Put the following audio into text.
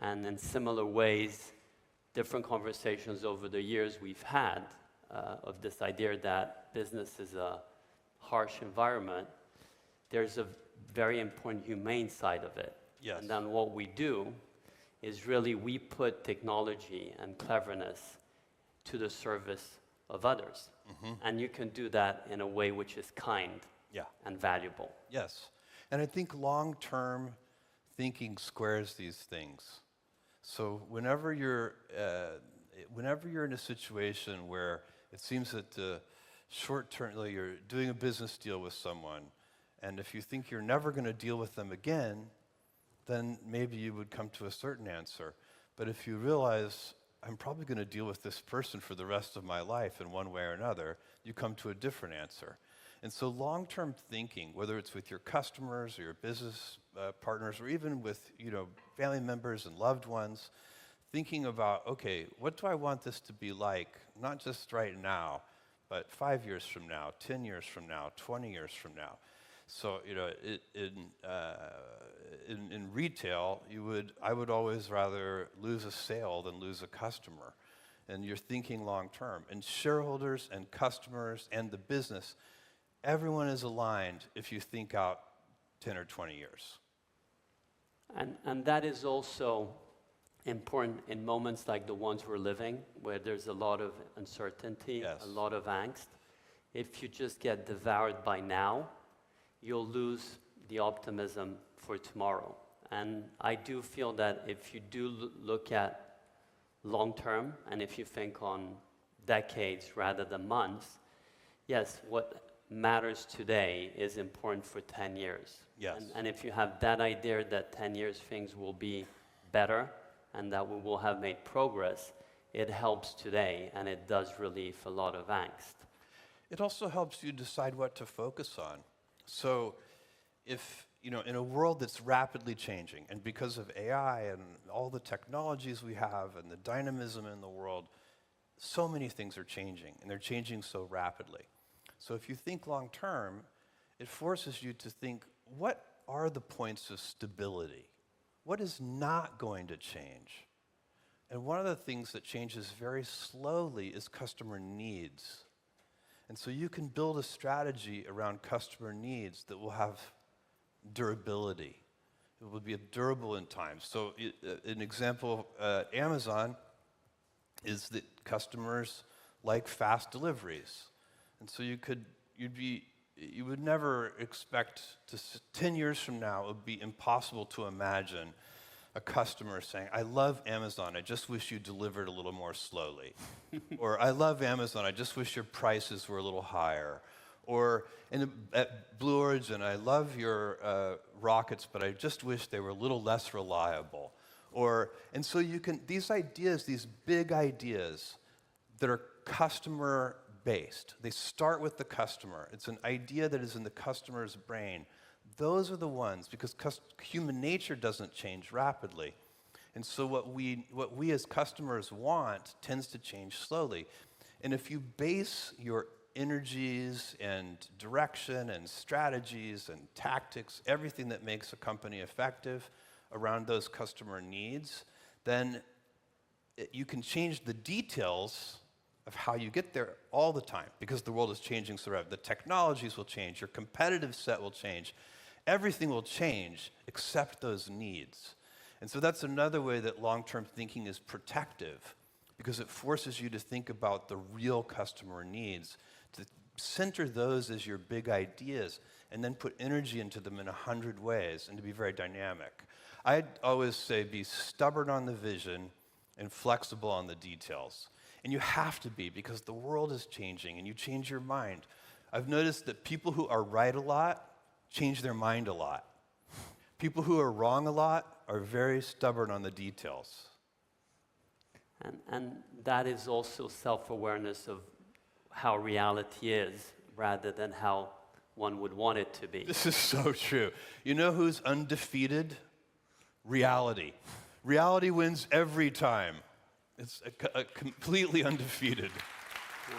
And in similar ways, different conversations over the years we've had of this idea that business is a harsh environment, there's a very important humane side of it. Yes. And then what we do is really we put technology and cleverness to the service of others. Mm-hmm. And you can do that in a way which is kind and valuable. Yes. And I think long-term thinking squares these things. So whenever you're in a situation where it seems that short-term, you're doing a business deal with someone, and if you think you're never going to deal with them again, then maybe you would come to a certain answer. But if you realize, I'm probably going to deal with this person for the rest of my life in one way or another, you come to a different answer. And so long-term thinking, whether it's with your customers or your business partners, or even with family members and loved ones, thinking about, okay, what do I want this to be like, not just right now, but 5 years from now, 10 years from now, 20 years from now. So, in retail, I would always rather lose a sale than lose a customer. And you're thinking long term. And shareholders and customers and the business, everyone is aligned if you think out 10 or 20 years. And that is also important in moments like the ones we're living, where there's a lot of uncertainty, a lot of angst. If you just get devoured by now, you'll lose the optimism for tomorrow. And I do feel that if you do look at long term, and if you think on decades rather than months, yes, what matters today is important for 10 years. Yes. And if you have that idea that 10 years things will be better and that we will have made progress, it helps today, and it does relieve a lot of angst. It also helps you decide what to focus on. So if, in a world that's rapidly changing, and because of AI and all the technologies we have and the dynamism in the world, so many things are changing, and they're changing so rapidly. So if you think long term, it forces you to think, what are the points of stability? What is not going to change? And one of the things that changes very slowly is customer needs. And so you can build a strategy around customer needs that will have durability. It will be durable in time. So an example at Amazon is that customers like fast deliveries. And so you would never expect 10 years from now, it would be impossible to imagine a customer saying, I love Amazon, I just wish you delivered a little more slowly. Or, I love Amazon, I just wish your prices were a little higher. Or, at Blue Origin, I love your rockets, but I just wish they were a little less reliable. And so these ideas, these big ideas that are customer-based, they start with the customer. It's an idea that is in the customer's brain. Those are the ones, because human nature doesn't change rapidly. And so what we as customers want tends to change slowly. And if you base your energies and direction and strategies and tactics, everything that makes a company effective around those customer needs, then you can change the details of how you get there all the time, because the world is changing so rapidly. The technologies will change, your competitive set will change. Everything will change except those needs. And so that's another way that long-term thinking is protective, because it forces you to think about the real customer needs, to center those as your big ideas, and then put energy into them in 100 ways, and to be very dynamic. I'd always say be stubborn on the vision and flexible on the details. And you have to be, because the world is changing, and you change your mind. I've noticed that people who are right a lot change their mind a lot. People who are wrong a lot are very stubborn on the details. And that is also self-awareness of how reality is, rather than how one would want it to be. This is so true. You know who's undefeated? Reality. Reality wins every time. It's completely undefeated. Yeah.